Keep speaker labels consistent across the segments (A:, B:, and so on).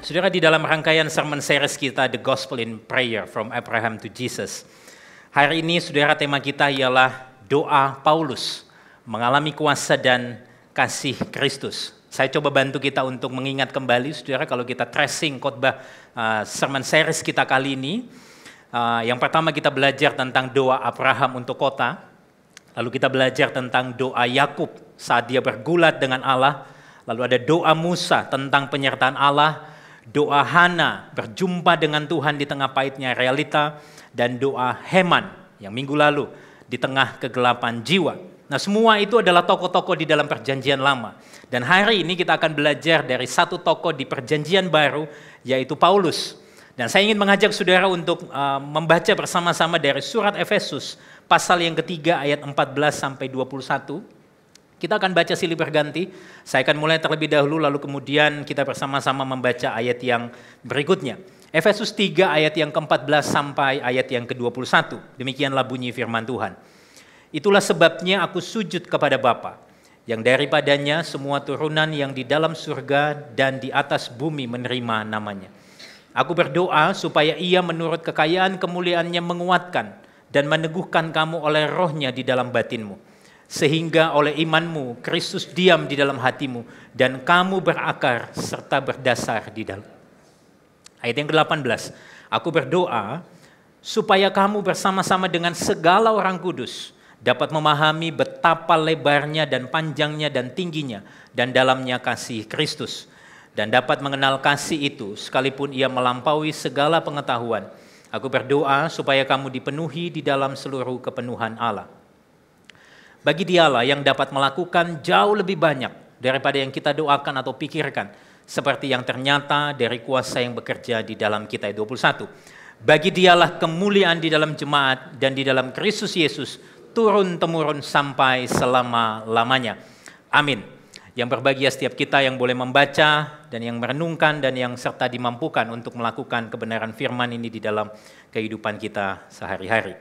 A: Saudara, di dalam rangkaian sermon series kita The Gospel in Prayer from Abraham to Jesus, hari ini saudara tema kita ialah doa Paulus mengalami kuasa dan kasih Kristus. Saya coba bantu kita untuk mengingat kembali saudara, kalau kita tracing khotbah sermon series kita kali ini. Yang pertama kita belajar tentang doa Abraham untuk kota, lalu kita belajar tentang doa Yakub saat dia bergulat dengan Allah, lalu ada doa Musa tentang penyertaan Allah, doa Hana berjumpa dengan Tuhan di tengah pahitnya realita, dan doa Heman yang minggu lalu di tengah kegelapan jiwa. Nah, semua itu adalah tokoh-tokoh di dalam perjanjian lama. Dan hari ini kita akan belajar dari satu tokoh di perjanjian baru, yaitu Paulus. Dan saya ingin mengajak saudara untuk membaca bersama-sama dari surat Efesus pasal yang ketiga ayat 14 sampai 21. Kita akan baca silih berganti. Saya akan mulai terlebih dahulu, lalu kemudian kita bersama-sama membaca ayat yang berikutnya. Efesus 3 ayat yang ke-14 sampai ayat yang ke-21. Demikianlah bunyi firman Tuhan. Itulah sebabnya aku sujud kepada Bapa, yang daripadanya semua turunan yang di dalam surga dan di atas bumi menerima namanya. Aku berdoa supaya ia menurut kekayaan kemuliaannya menguatkan dan meneguhkan kamu oleh rohnya di dalam batinmu, sehingga oleh imanmu Kristus diam di dalam hatimu dan kamu berakar serta berdasar di dalam. Ayat yang ke-18, aku berdoa supaya kamu bersama-sama dengan segala orang kudus dapat memahami betapa lebarnya dan panjangnya dan tingginya dan dalamnya kasih Kristus, dan dapat mengenal kasih itu sekalipun ia melampaui segala pengetahuan. Aku berdoa supaya kamu dipenuhi di dalam seluruh kepenuhan Allah. Bagi dialah yang dapat melakukan jauh lebih banyak daripada yang kita doakan atau pikirkan, seperti yang ternyata dari kuasa yang bekerja di dalam kita. 21. Bagi dialah kemuliaan di dalam jemaat dan di dalam Kristus Yesus turun-temurun sampai selama-lamanya. Amin. Yang berbahagia setiap kita yang boleh membaca dan yang merenungkan dan yang serta dimampukan untuk melakukan kebenaran firman ini di dalam kehidupan kita sehari-hari.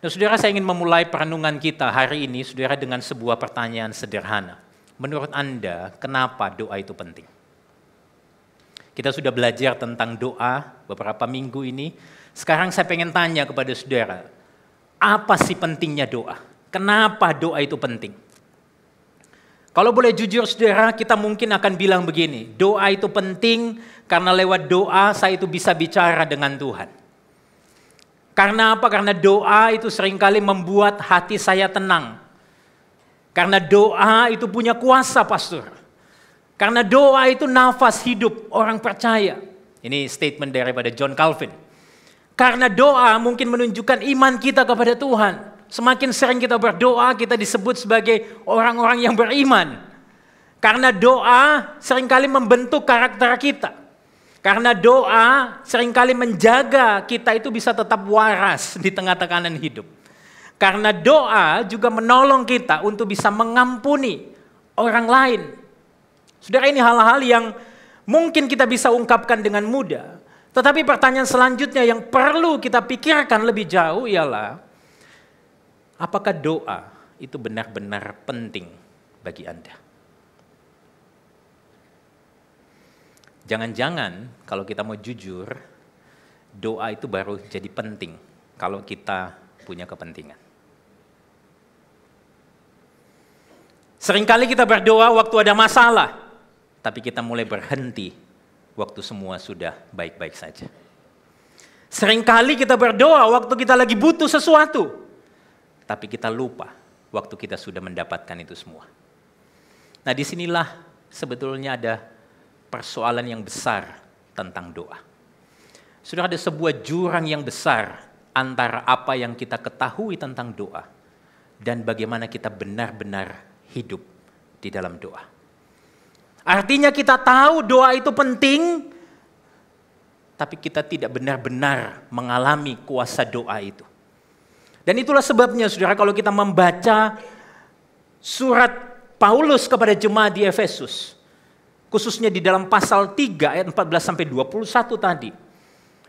A: Nah, saudara, saya ingin memulai perenungan kita hari ini, saudara, dengan sebuah pertanyaan sederhana. Menurut Anda, kenapa doa itu penting? Kita sudah belajar tentang doa beberapa minggu ini. Sekarang saya pengen tanya kepada saudara, apa sih pentingnya doa? Kenapa doa itu penting? Kalau boleh jujur saudara, kita mungkin akan bilang begini, doa itu penting karena lewat doa saya itu bisa bicara dengan Tuhan. Karena apa? Karena doa itu seringkali membuat hati saya tenang. Karena doa itu punya kuasa, pastor. Karena doa itu nafas hidup orang percaya. Ini statement daripada John Calvin. Karena doa mungkin menunjukkan iman kita kepada Tuhan. Semakin sering kita berdoa, kita disebut sebagai orang-orang yang beriman. Karena doa seringkali membentuk karakter kita. Karena doa seringkali menjaga kita itu bisa tetap waras di tengah tekanan hidup. Karena doa juga menolong kita untuk bisa mengampuni orang lain. Saudara, ini hal-hal yang mungkin kita bisa ungkapkan dengan mudah. Tetapi pertanyaan selanjutnya yang perlu kita pikirkan lebih jauh ialah, apakah doa itu benar-benar penting bagi Anda? Jangan-jangan kalau kita mau jujur, doa itu baru jadi penting kalau kita punya kepentingan. Seringkali kita berdoa waktu ada masalah, tapi kita mulai berhenti waktu semua sudah baik-baik saja. Seringkali kita berdoa waktu kita lagi butuh sesuatu, tapi kita lupa waktu kita sudah mendapatkan itu semua. Nah, disinilah sebetulnya ada persoalan yang besar tentang doa. Sudah ada sebuah jurang yang besar antara apa yang kita ketahui tentang doa dan bagaimana kita benar-benar hidup di dalam doa. Artinya kita tahu doa itu penting, tapi kita tidak benar-benar mengalami kuasa doa itu. Dan itulah sebabnya saudara, kalau kita membaca surat Paulus kepada jemaat di Efesus, khususnya di dalam pasal 3 ayat 14 sampai 21 tadi,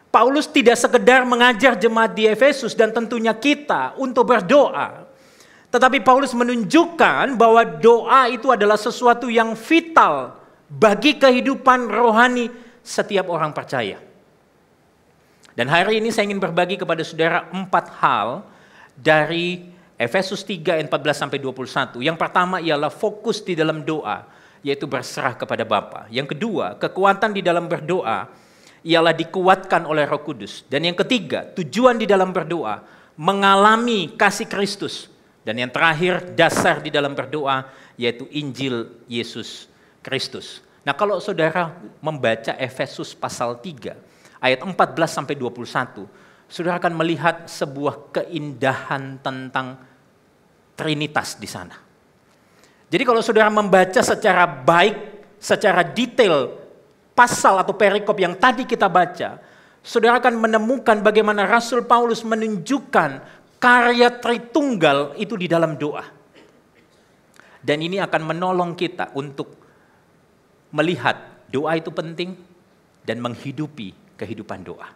A: Paulus tidak sekedar mengajar jemaat di Efesus dan tentunya kita untuk berdoa, tetapi Paulus menunjukkan bahwa doa itu adalah sesuatu yang vital bagi kehidupan rohani setiap orang percaya. Dan hari ini saya ingin berbagi kepada saudara 4 hal dari Efesus 3 ayat 14-21. Yang pertama ialah fokus di dalam doa, yaitu berserah kepada Bapa. Yang kedua, kekuatan di dalam berdoa ialah dikuatkan oleh Roh Kudus. Dan yang ketiga, tujuan di dalam berdoa, mengalami kasih Kristus. Dan yang terakhir, dasar di dalam berdoa, yaitu Injil Yesus Kristus. Nah, kalau saudara membaca Efesus pasal 3, ayat 14-21, saudara akan melihat sebuah keindahan tentang Trinitas di sana. Jadi kalau saudara membaca secara baik, secara detail, pasal atau perikop yang tadi kita baca, saudara akan menemukan bagaimana Rasul Paulus menunjukkan karya Tritunggal itu di dalam doa. Dan ini akan menolong kita untuk melihat doa itu penting dan menghidupi kehidupan doa.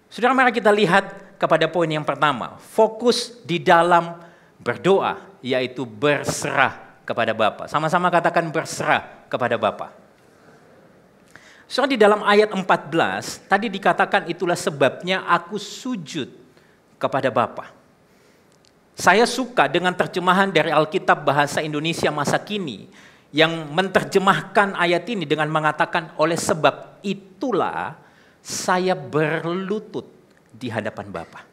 A: Saudara, mari kita lihat kepada poin yang pertama. Fokus di dalam berdoa, yaitu berserah kepada Bapa. Sama-sama katakan berserah kepada Bapa. Saudara, di dalam ayat 14, tadi dikatakan itulah sebabnya aku sujud kepada Bapa. Saya suka dengan terjemahan dari Alkitab Bahasa Indonesia masa kini yang menerjemahkan ayat ini dengan mengatakan oleh sebab itulah saya berlutut di hadapan Bapa.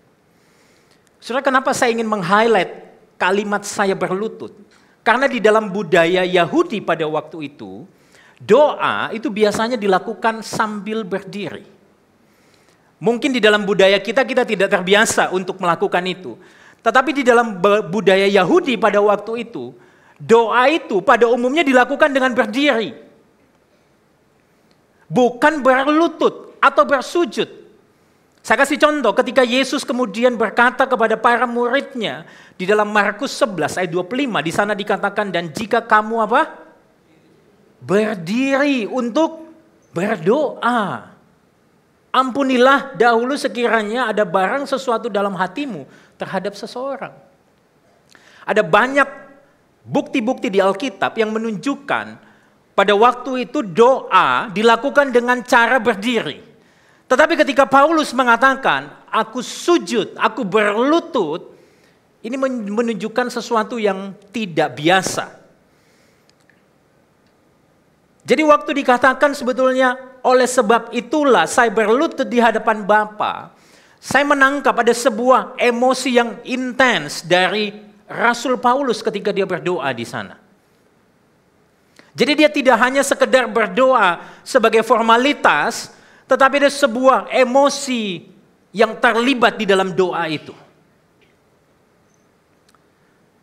A: Saudara, kenapa saya ingin meng-highlight kalimat saya berlutut? Karena di dalam budaya Yahudi pada waktu itu, doa itu biasanya dilakukan sambil berdiri. Mungkin di dalam budaya kita tidak terbiasa untuk melakukan itu. Tetapi di dalam budaya Yahudi pada waktu itu, doa itu pada umumnya dilakukan dengan berdiri. Bukan berlutut atau bersujud. Saya kasih contoh, ketika Yesus kemudian berkata kepada para muridnya di dalam Markus 11 ayat 25, di sana dikatakan, dan jika kamu apa? Berdiri untuk berdoa, ampunilah dahulu sekiranya ada barang sesuatu dalam hatimu terhadap seseorang. Ada banyak bukti-bukti di Alkitab yang menunjukkan pada waktu itu doa dilakukan dengan cara berdiri. Tetapi ketika Paulus mengatakan, aku sujud, aku berlutut, ini menunjukkan sesuatu yang tidak biasa. Jadi waktu dikatakan sebetulnya oleh sebab itulah saya berlutut di hadapan Bapa, saya menangkap ada sebuah emosi yang intens dari Rasul Paulus ketika dia berdoa di sana. Jadi dia tidak hanya sekedar berdoa sebagai formalitas, tetapi ada sebuah emosi yang terlibat di dalam doa itu.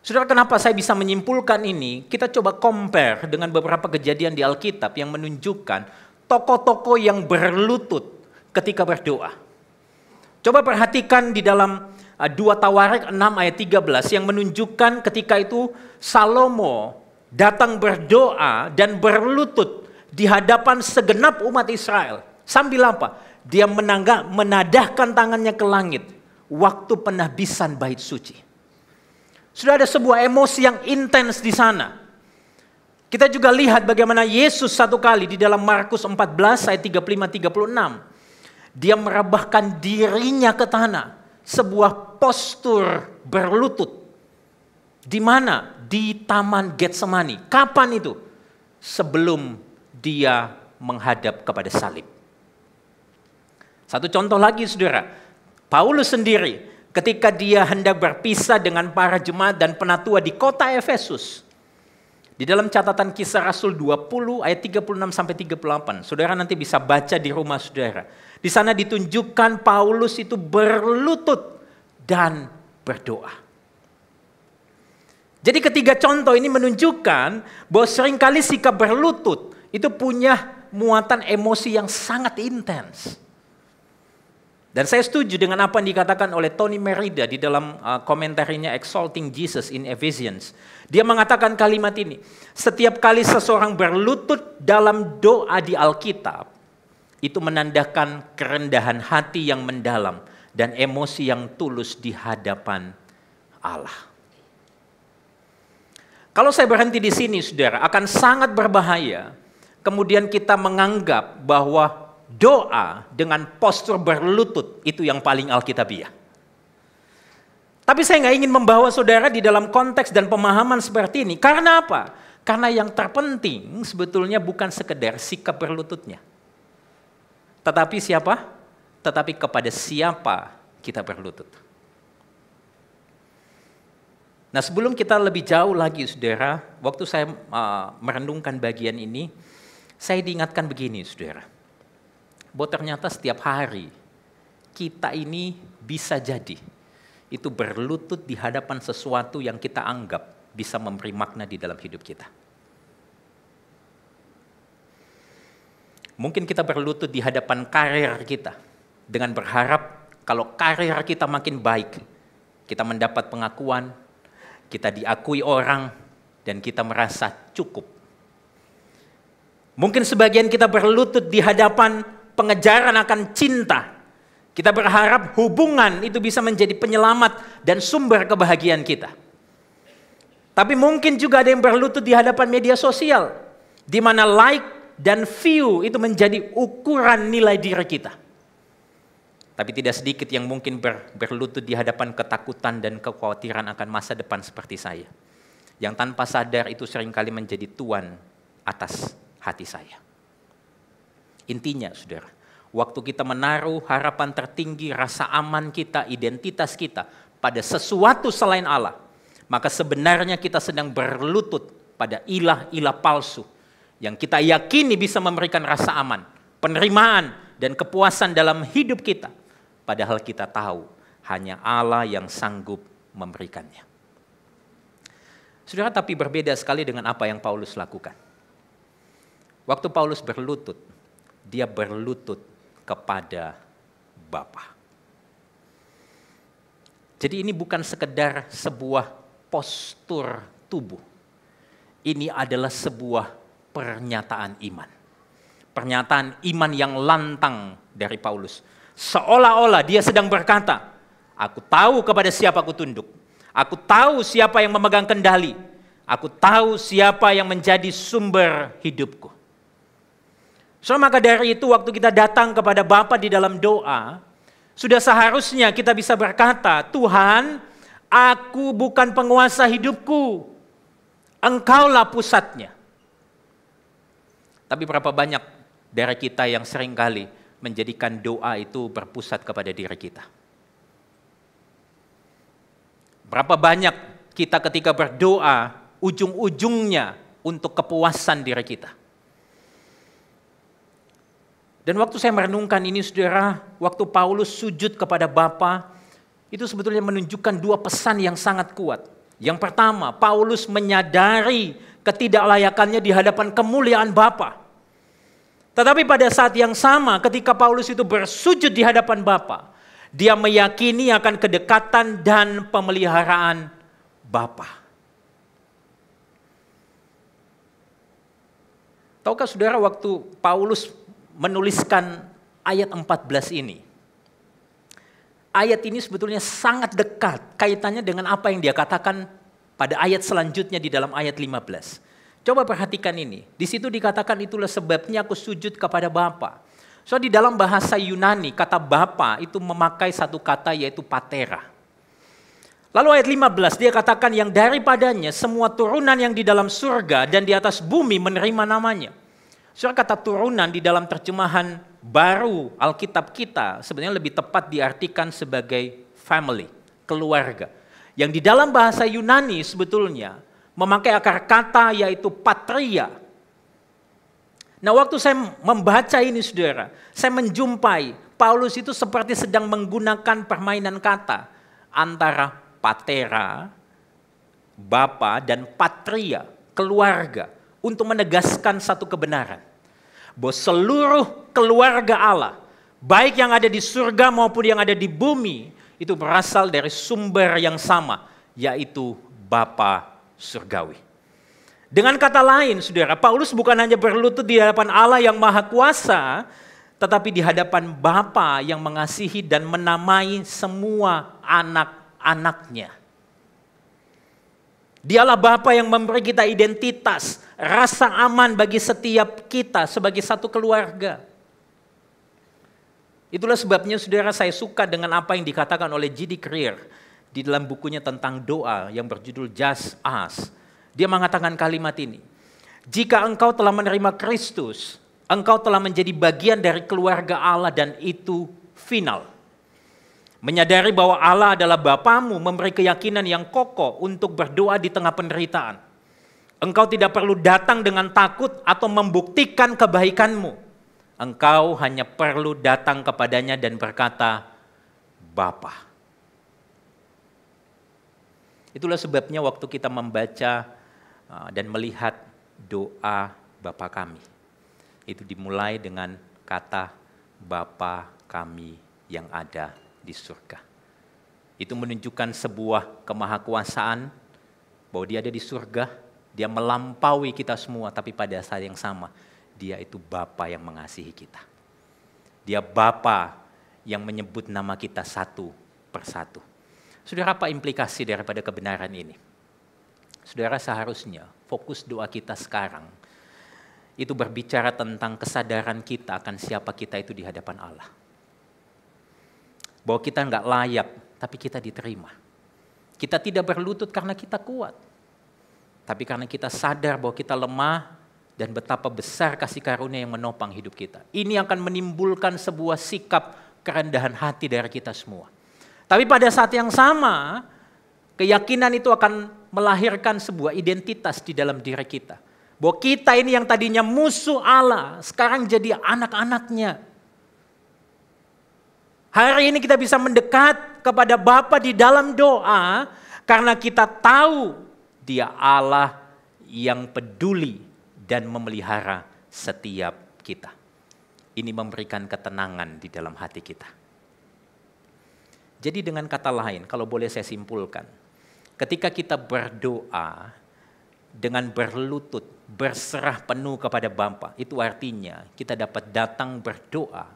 A: Saudara, kenapa saya bisa menyimpulkan ini? Kita coba compare dengan beberapa kejadian di Alkitab yang menunjukkan tokoh-tokoh yang berlutut ketika berdoa. Coba perhatikan di dalam 2 Tawarik 6 ayat 13 yang menunjukkan ketika itu Salomo datang berdoa dan berlutut di hadapan segenap umat Israel. Sambil apa? Dia menadahkan tangannya ke langit waktu penahbisan bait suci. Sudah ada sebuah emosi yang intens di sana. Kita juga lihat bagaimana Yesus satu kali di dalam Markus 14 ayat 35-36. Dia merebahkan dirinya ke tanah. Sebuah postur berlutut. Di mana? Di Taman Getsemani. Kapan itu? Sebelum dia menghadap kepada salib. Satu contoh lagi saudara. Paulus sendiri ketika dia hendak berpisah dengan para jemaat dan penatua di kota Efesus. Di dalam catatan Kisah Rasul 20 ayat 36-38. Saudara nanti bisa baca di rumah saudara. Di sana ditunjukkan Paulus itu berlutut dan berdoa. Jadi ketiga contoh ini menunjukkan bahwa seringkali sikap berlutut itu punya muatan emosi yang sangat intens. Dan saya setuju dengan apa yang dikatakan oleh Tony Merida di dalam komentarinya Exalting Jesus in Ephesians. Dia mengatakan kalimat ini, setiap kali seseorang berlutut dalam doa di Alkitab, itu menandakan kerendahan hati yang mendalam dan emosi yang tulus di hadapan Allah. Kalau saya berhenti di sini, saudara, akan sangat berbahaya kemudian kita menganggap bahwa doa dengan postur berlutut itu yang paling alkitabiah. Tapi saya nggak ingin membawa saudara di dalam konteks dan pemahaman seperti ini. Karena apa? Karena yang terpenting sebetulnya bukan sekedar sikap berlututnya. Tetapi siapa? Tetapi kepada siapa kita berlutut. Nah, sebelum kita lebih jauh lagi, saudara, waktu saya merenungkan bagian ini, saya diingatkan begini, saudara. Bahwa ternyata setiap hari kita ini bisa jadi itu berlutut di hadapan sesuatu yang kita anggap bisa memberi makna di dalam hidup kita. Mungkin kita berlutut di hadapan karir kita dengan berharap kalau karir kita makin baik, kita mendapat pengakuan, kita diakui orang, dan kita merasa cukup. Mungkin sebagian kita berlutut di hadapan pengejaran akan cinta. Kita berharap hubungan itu bisa menjadi penyelamat dan sumber kebahagiaan kita. Tapi mungkin juga ada yang berlutut di hadapan media sosial, di mana like dan view itu menjadi ukuran nilai diri kita. Tapi tidak sedikit yang mungkin berlutut di hadapan ketakutan dan kekhawatiran akan masa depan seperti saya. Yang tanpa sadar itu seringkali menjadi tuan atas hati saya. Intinya, saudara, waktu kita menaruh harapan tertinggi, rasa aman kita, identitas kita pada sesuatu selain Allah, maka sebenarnya kita sedang berlutut pada ilah-ilah palsu yang kita yakini bisa memberikan rasa aman, penerimaan, dan kepuasan dalam hidup kita. Padahal kita tahu hanya Allah yang sanggup memberikannya. Saudara, tapi berbeda sekali dengan apa yang Paulus lakukan. Waktu Paulus berlutut, dia berlutut kepada Bapa. Jadi ini bukan sekedar sebuah postur tubuh. Ini adalah sebuah pernyataan iman. Pernyataan iman yang lantang dari Paulus. Seolah-olah dia sedang berkata, aku tahu kepada siapa aku tunduk. Aku tahu siapa yang memegang kendali. Aku tahu siapa yang menjadi sumber hidupku. So, maka dari itu waktu kita datang kepada Bapa di dalam doa, sudah seharusnya kita bisa berkata, Tuhan, aku bukan penguasa hidupku. Engkaulah pusatnya. Tapi berapa banyak dari kita yang seringkali menjadikan doa itu berpusat kepada diri kita. Berapa banyak kita ketika berdoa, ujung-ujungnya untuk kepuasan diri kita. Dan waktu saya merenungkan ini, saudara, waktu Paulus sujud kepada Bapa, itu sebetulnya menunjukkan dua pesan yang sangat kuat. Yang pertama, Paulus menyadari ketidaklayakannya di hadapan kemuliaan Bapa. Tetapi pada saat yang sama ketika Paulus itu bersujud di hadapan Bapa, dia meyakini akan kedekatan dan pemeliharaan Bapa. Tahukah saudara waktu Paulus menuliskan ayat 14 ini? Ayat ini sebetulnya sangat dekat kaitannya dengan apa yang dia katakan pada ayat selanjutnya di dalam ayat 15. Coba perhatikan ini. Di situ dikatakan itulah sebabnya aku sujud kepada Bapa. So di dalam bahasa Yunani kata Bapa itu memakai satu kata yaitu patera. Lalu ayat 15 dia katakan yang daripadanya semua turunan yang di dalam surga dan di atas bumi menerima namanya. So kata turunan di dalam terjemahan baru Alkitab kita sebenarnya lebih tepat diartikan sebagai family, keluarga. Yang di dalam bahasa Yunani sebetulnya memakai akar kata yaitu patria. Nah, waktu saya membaca ini, saudara, saya menjumpai Paulus itu seperti sedang menggunakan permainan kata antara patera, bapa, dan patria, keluarga, untuk menegaskan satu kebenaran. Bahwa seluruh keluarga Allah, baik yang ada di surga maupun yang ada di bumi, itu berasal dari sumber yang sama, yaitu Bapa surgawi. Dengan kata lain, saudara, Paulus bukan hanya berlutut di hadapan Allah yang maha kuasa, tetapi di hadapan Bapa yang mengasihi dan menamai semua anak-anaknya. Dialah Bapa yang memberi kita identitas, rasa aman bagi setiap kita sebagai satu keluarga. Itulah sebabnya saudara saya suka dengan apa yang dikatakan oleh J.D. Greear di dalam bukunya tentang doa yang berjudul Just Us. Dia mengatakan kalimat ini, jika engkau telah menerima Kristus, engkau telah menjadi bagian dari keluarga Allah dan itu final. Menyadari bahwa Allah adalah Bapamu memberi keyakinan yang kokoh untuk berdoa di tengah penderitaan. Engkau tidak perlu datang dengan takut atau membuktikan kebaikanmu. Engkau hanya perlu datang kepadanya dan berkata, Bapa. Itulah sebabnya waktu kita membaca dan melihat doa Bapa kami, itu dimulai dengan kata Bapa kami yang ada di surga. Itu menunjukkan sebuah kemahakuasaan bahwa dia ada di surga, dia melampaui kita semua, tapi pada saat yang sama dia itu Bapa yang mengasihi kita. Dia Bapa yang menyebut nama kita satu persatu. Saudara, apa implikasi daripada kebenaran ini? Saudara, seharusnya fokus doa kita sekarang itu berbicara tentang kesadaran kita akan siapa kita itu di hadapan Allah. Bahwa kita nggak layak, tapi kita diterima. Kita tidak berlutut karena kita kuat, tapi karena kita sadar bahwa kita lemah dan betapa besar kasih karunia yang menopang hidup kita. Ini akan menimbulkan sebuah sikap kerendahan hati dari kita semua. Tapi pada saat yang sama, keyakinan itu akan melahirkan sebuah identitas di dalam diri kita. Bahwa kita ini yang tadinya musuh Allah, sekarang jadi anak-anaknya. Hari ini kita bisa mendekat kepada Bapa di dalam doa karena kita tahu Dia Allah yang peduli dan memelihara setiap kita. Ini memberikan ketenangan di dalam hati kita. Jadi dengan kata lain, kalau boleh saya simpulkan, ketika kita berdoa dengan berlutut, berserah penuh kepada Bapa, itu artinya kita dapat datang berdoa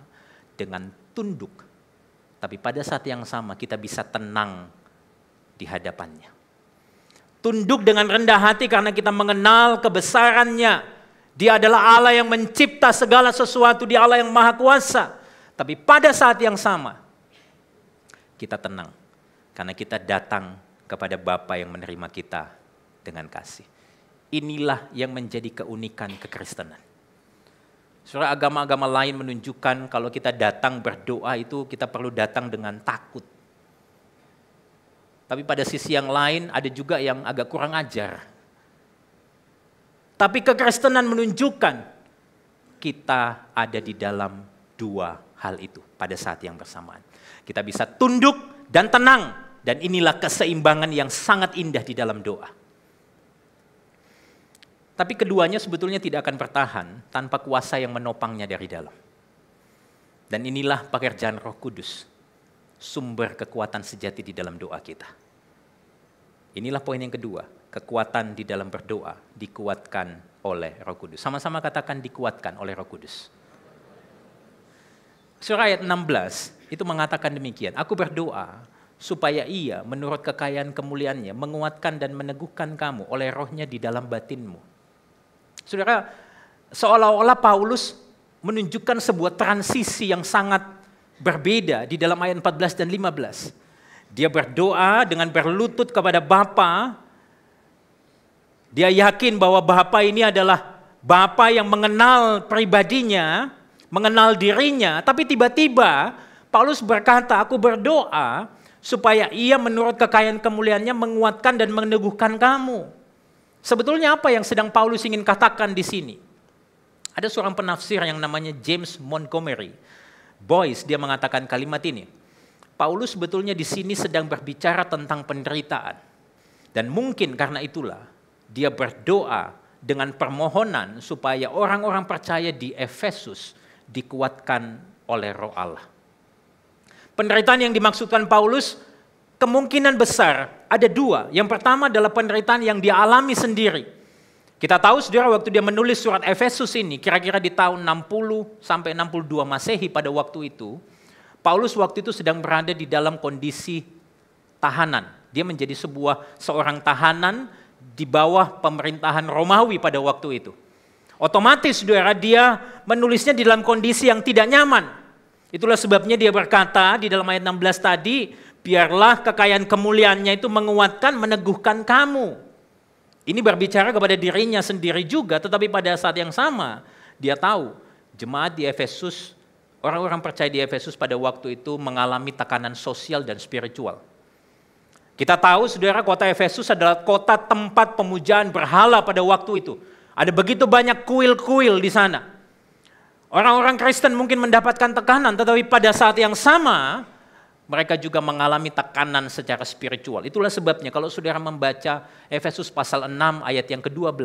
A: dengan tunduk. Tapi pada saat yang sama kita bisa tenang di hadapannya. Tunduk dengan rendah hati karena kita mengenal kebesarannya. Dia adalah Allah yang mencipta segala sesuatu, Dia Allah yang maha kuasa. Tapi pada saat yang sama kita tenang karena kita datang kepada Bapa yang menerima kita dengan kasih. Inilah yang menjadi keunikan kekristenan. Saudara, agama-agama lain menunjukkan kalau kita datang berdoa itu kita perlu datang dengan takut. Tapi pada sisi yang lain ada juga yang agak kurang ajar. Tapi kekristenan menunjukkan kita ada di dalam dua hal itu pada saat yang bersamaan. Kita bisa tunduk dan tenang, dan inilah keseimbangan yang sangat indah di dalam doa. Tapi keduanya sebetulnya tidak akan bertahan tanpa kuasa yang menopangnya dari dalam. Dan inilah pekerjaan Roh Kudus, sumber kekuatan sejati di dalam doa kita. Inilah poin yang kedua, kekuatan di dalam berdoa dikuatkan oleh Roh Kudus. Sama-sama katakan dikuatkan oleh Roh Kudus. Surah ayat 16 itu mengatakan demikian, aku berdoa supaya Ia menurut kekayaan kemuliaannya menguatkan dan meneguhkan kamu oleh rohnya di dalam batinmu. Saudara, seolah-olah Paulus menunjukkan sebuah transisi yang sangat berbeda di dalam ayat 14 dan 15. Dia berdoa dengan berlutut kepada Bapa. Dia yakin bahwa Bapa ini adalah Bapa yang mengenal pribadinya, mengenal dirinya. Tapi tiba-tiba Paulus berkata, aku berdoa supaya Ia menurut kekayaan kemuliaannya menguatkan dan meneguhkan kamu. Sebetulnya apa yang sedang Paulus ingin katakan di sini? Ada seorang penafsir yang namanya James Montgomery Boyce, dia mengatakan kalimat ini. Paulus sebetulnya di sini sedang berbicara tentang penderitaan. Dan mungkin karena itulah dia berdoa dengan permohonan supaya orang-orang percaya di Efesus dikuatkan oleh Roh Allah. Penderitaan yang dimaksudkan Paulus kemungkinan besar ada dua. Yang pertama adalah penderitaan yang dia alami sendiri. Kita tahu saudara waktu dia menulis surat Efesus ini kira-kira di tahun 60 sampai 62 Masehi pada waktu itu, Paulus waktu itu sedang berada di dalam kondisi tahanan. Dia menjadi seorang tahanan di bawah pemerintahan Romawi pada waktu itu. Otomatis saudara, dia menulisnya di dalam kondisi yang tidak nyaman. Itulah sebabnya dia berkata di dalam ayat 16 tadi, biarlah kekayaan kemuliaannya itu menguatkan, meneguhkan kamu. Ini berbicara kepada dirinya sendiri juga, tetapi pada saat yang sama dia tahu jemaat di Efesus, orang-orang percaya di Efesus pada waktu itu mengalami tekanan sosial dan spiritual. Kita tahu saudara, kota Efesus adalah kota tempat pemujaan berhala pada waktu itu. Ada begitu banyak kuil-kuil di sana. Orang-orang Kristen mungkin mendapatkan tekanan, tetapi pada saat yang sama mereka juga mengalami tekanan secara spiritual. Itulah sebabnya kalau saudara membaca Efesus pasal 6 ayat yang ke-12,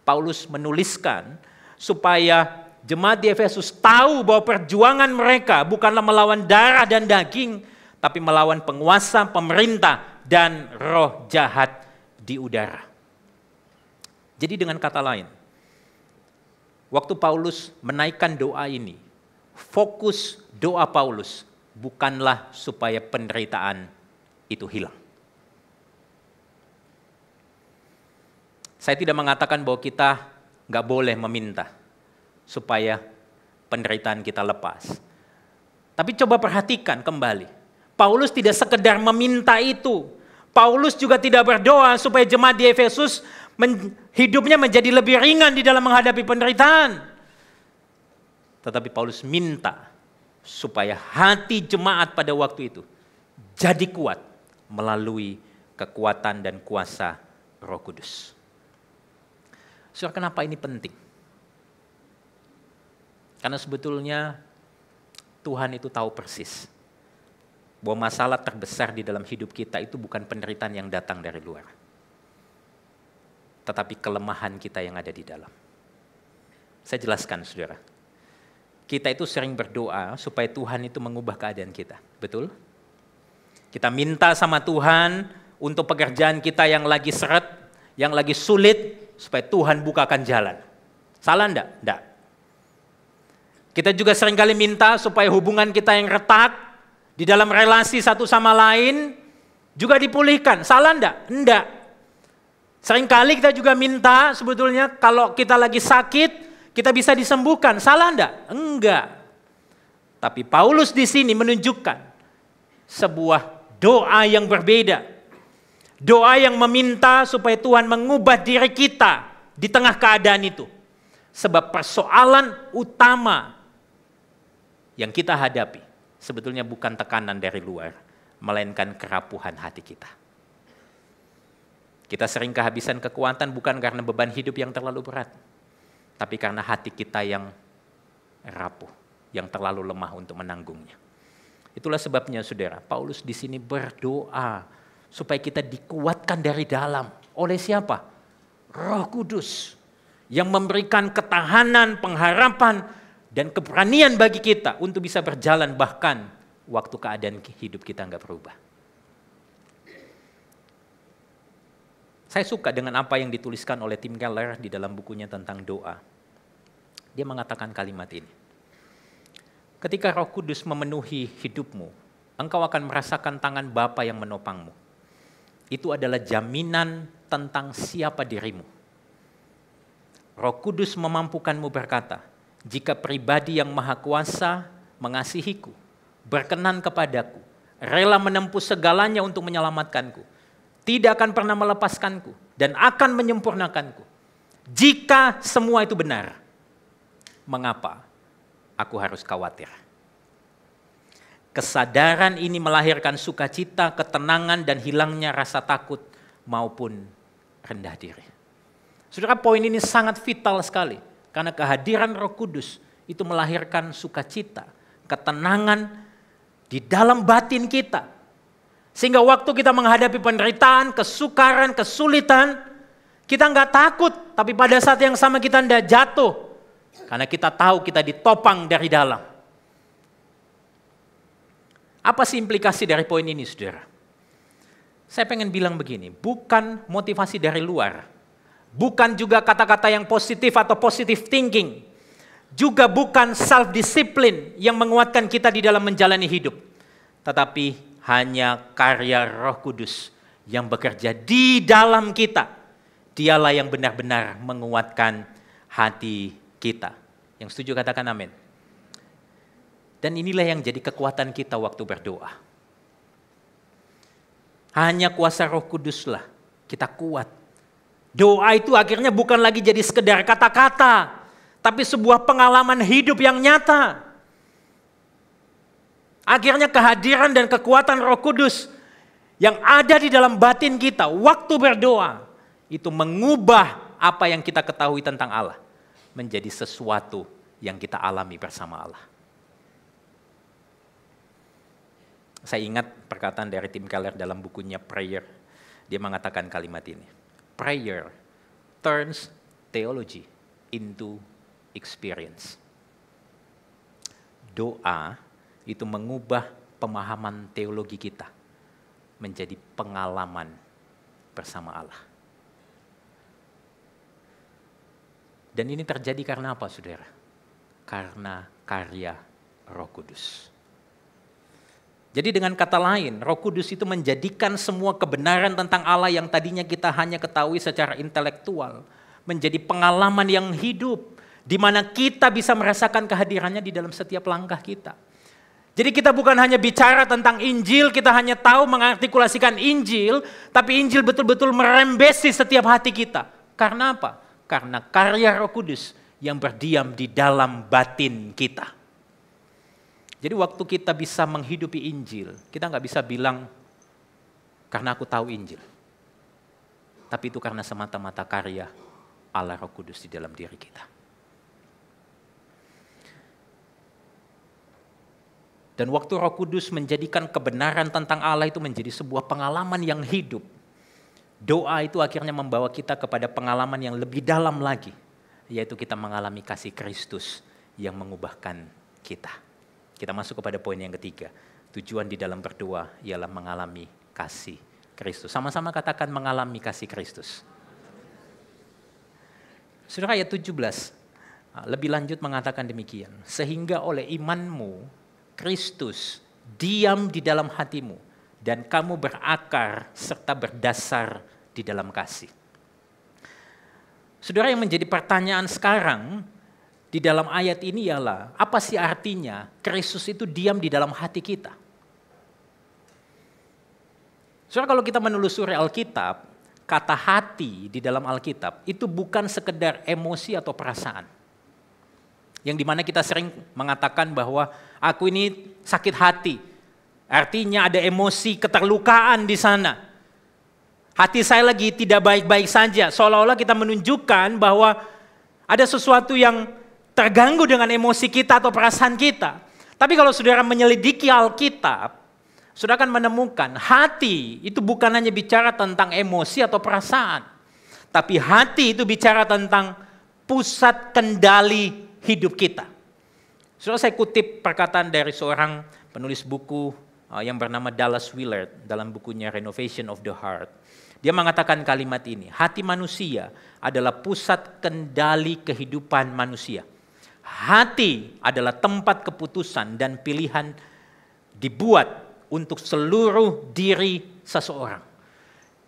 A: Paulus menuliskan supaya jemaat di Efesus tahu bahwa perjuangan mereka bukanlah melawan darah dan daging, tapi melawan penguasa, pemerintah, dan roh jahat di udara. Jadi dengan kata lain, waktu Paulus menaikkan doa ini, fokus doa Paulus bukanlah supaya penderitaan itu hilang. Saya tidak mengatakan bahwa kita nggak boleh meminta supaya penderitaan kita lepas. Tapi coba perhatikan kembali. Paulus tidak sekedar meminta itu. Paulus juga tidak berdoa supaya jemaat di Efesus hidupnya menjadi lebih ringan di dalam menghadapi penderitaan. Tetapi Paulus minta supaya hati jemaat pada waktu itu jadi kuat melalui kekuatan dan kuasa Roh Kudus. Saudara, kenapa ini penting? Karena sebetulnya Tuhan itu tahu persis bahwa masalah terbesar di dalam hidup kita itu bukan penderitaan yang datang dari luar, tetapi kelemahan kita yang ada di dalam. Saya jelaskan saudara. Kita itu sering berdoa supaya Tuhan itu mengubah keadaan kita. Betul? Kita minta sama Tuhan untuk pekerjaan kita yang lagi seret, yang lagi sulit, supaya Tuhan bukakan jalan. Salah enggak? Enggak. Kita juga seringkali minta supaya hubungan kita yang retak, di dalam relasi satu sama lain, juga dipulihkan. Salah enggak? Enggak. Seringkali kita juga minta sebetulnya kalau kita lagi sakit, kita bisa disembuhkan. Salah enggak? Enggak. Tapi Paulus di sini menunjukkan sebuah doa yang berbeda. Doa yang meminta supaya Tuhan mengubah diri kita di tengah keadaan itu. Sebab persoalan utama yang kita hadapi sebetulnya bukan tekanan dari luar, melainkan kerapuhan hati kita. Kita sering kehabisan kekuatan bukan karena beban hidup yang terlalu berat, tapi karena hati kita yang rapuh, yang terlalu lemah untuk menanggungnya. Itulah sebabnya saudara, Paulus di sini berdoa supaya kita dikuatkan dari dalam. Oleh siapa? Roh Kudus yang memberikan ketahanan, pengharapan, dan keberanian bagi kita untuk bisa berjalan bahkan waktu keadaan hidup kita nggak berubah. Saya suka dengan apa yang dituliskan oleh Tim Keller di dalam bukunya tentang doa. Dia mengatakan kalimat ini. Ketika Roh Kudus memenuhi hidupmu, engkau akan merasakan tangan Bapa yang menopangmu. Itu adalah jaminan tentang siapa dirimu. Roh Kudus memampukanmu berkata, jika pribadi yang maha kuasa mengasihiku, berkenan kepadaku, rela menempuh segalanya untuk menyelamatkanku, tidak akan pernah melepaskanku, dan akan menyempurnakanku. Jika semua itu benar, mengapa aku harus khawatir? Kesadaran ini melahirkan sukacita, ketenangan, dan hilangnya rasa takut maupun rendah diri. Saudara, poin ini sangat vital sekali. Karena kehadiran Roh Kudus itu melahirkan sukacita, ketenangan di dalam batin kita. Sehingga waktu kita menghadapi penderitaan, kesukaran, kesulitan, kita nggak takut. Tapi pada saat yang sama kita tidak jatuh. Karena kita tahu kita ditopang dari dalam. Apa sih implikasi dari poin ini, saudara? Saya pengen bilang begini, bukan motivasi dari luar. Bukan juga kata-kata yang positif atau positive thinking. Juga bukan self-discipline yang menguatkan kita di dalam menjalani hidup. Tetapi hanya karya Roh Kudus yang bekerja di dalam kita. Dialah yang benar-benar menguatkan hati kita. Yang setuju katakan amin. Dan inilah yang jadi kekuatan kita waktu berdoa. Hanya kuasa Roh Kuduslah kita kuat. Doa itu akhirnya bukan lagi jadi sekedar kata-kata, tapi sebuah pengalaman hidup yang nyata. Akhirnya kehadiran dan kekuatan Roh Kudus yang ada di dalam batin kita waktu berdoa itu mengubah apa yang kita ketahui tentang Allah menjadi sesuatu yang kita alami bersama Allah. Saya ingat perkataan dari Tim Keller dalam bukunya Prayer. Dia mengatakan kalimat ini. Prayer turns theology into experience. Doa itu mengubah pemahaman teologi kita menjadi pengalaman bersama Allah. Dan ini terjadi karena apa, saudara? Karena karya Roh Kudus. Jadi dengan kata lain, Roh Kudus itu menjadikan semua kebenaran tentang Allah yang tadinya kita hanya ketahui secara intelektual, menjadi pengalaman yang hidup, di mana kita bisa merasakan kehadirannya di dalam setiap langkah kita. Jadi kita bukan hanya bicara tentang Injil, kita hanya tahu mengartikulasikan Injil, tapi Injil betul-betul merembesi setiap hati kita. Karena apa? Karena karya Roh Kudus yang berdiam di dalam batin kita. Jadi waktu kita bisa menghidupi Injil, kita nggak bisa bilang karena aku tahu Injil. Tapi itu karena semata-mata karya Allah Roh Kudus di dalam diri kita. Dan waktu Roh Kudus menjadikan kebenaran tentang Allah itu menjadi sebuah pengalaman yang hidup. Doa itu akhirnya membawa kita kepada pengalaman yang lebih dalam lagi. Yaitu kita mengalami kasih Kristus yang mengubahkan kita. Kita masuk kepada poin yang ketiga. Tujuan di dalam berdoa ialah mengalami kasih Kristus. Sama-sama katakan mengalami kasih Kristus. Saudara, ayat 17 lebih lanjut mengatakan demikian. Sehingga oleh imanmu Kristus diam di dalam hatimu dan kamu berakar serta berdasar di dalam kasih. Saudara, yang menjadi pertanyaan sekarang di dalam ayat ini ialah, apa sih artinya Kristus itu diam di dalam hati kita? Saudara, kalau kita menelusuri Alkitab, kata hati di dalam Alkitab itu bukan sekedar emosi atau perasaan. Yang dimana kita sering mengatakan bahwa aku ini sakit hati. Artinya ada emosi keterlukaan di sana. Hati saya lagi tidak baik-baik saja. Seolah-olah kita menunjukkan bahwa ada sesuatu yang terganggu dengan emosi kita atau perasaan kita. Tapi kalau saudara menyelidiki Alkitab, saudara akan menemukan hati itu bukan hanya bicara tentang emosi atau perasaan. Tapi hati itu bicara tentang pusat kendali hidup kita. Saudara, saya kutip perkataan dari seorang penulis buku yang bernama Dallas Willard dalam bukunya Renovation of the Heart. Dia mengatakan kalimat ini, hati manusia adalah pusat kendali kehidupan manusia. Hati adalah tempat keputusan dan pilihan dibuat untuk seluruh diri seseorang.